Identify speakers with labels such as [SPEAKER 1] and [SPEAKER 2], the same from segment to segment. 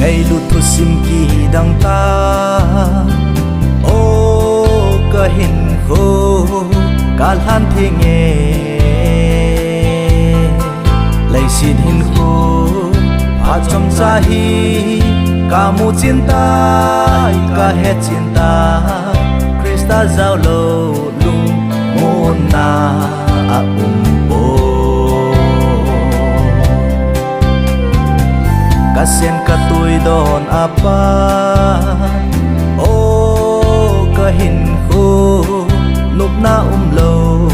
[SPEAKER 1] ngày lụt thu sim kỳ đằng ta ô cơ hình khô cả lan thi nghe lấy xin hình khô à trong gia hi cả một chiến ta cả hết chiến ta Krista giao lâu lung môn na bố cả sen cả tuổi đòn apa ô cả hình khô núp na lâu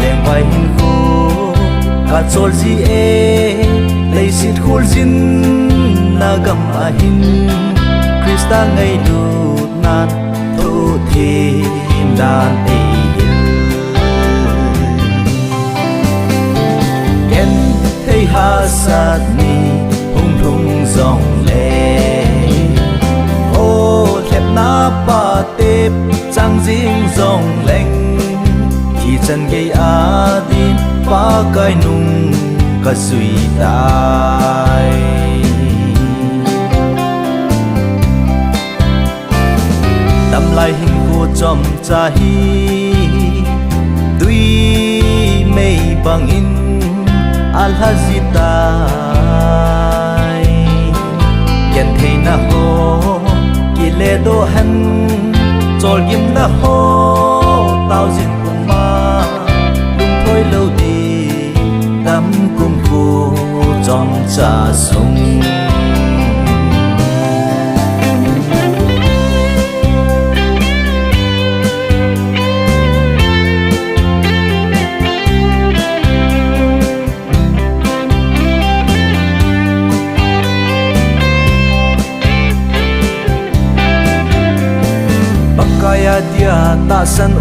[SPEAKER 1] đèn vai hình khô cả chol gì lấy xịt khul zin na gam hin Krista ngày đút nan thu thêm đàn thấy ha sát ni hung thung dòng lệ ô thẹp na pa tép trang riêng dòng lạnh thì chân gây á din pa cái nung cả suy tai đâm lại hình cô trong cha hi tuy mây bằng in Al-Hazitai Ken thei na ho Kile do han Chol gim na ho Tao zin kum ma Lung thôi lâu đi Đam kum khu Trong cha sung dia ta san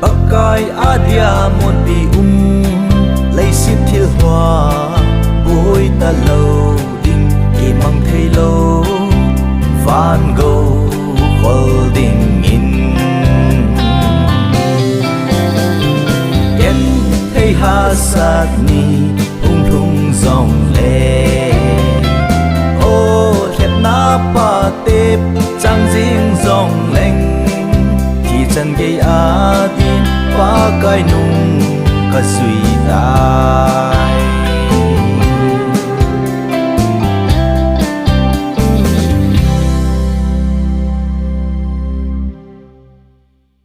[SPEAKER 1] bakai adia mon pi lấy xít thiêu hoa bôi ta lâu đinh kỳ mang thấy lâu van go holding in ken thấy ha sát ni hung thung dòng lệ ô thẹp na pa tép trang riêng dòng lạnh thì chân gây á tin qua cái nung cả suy ta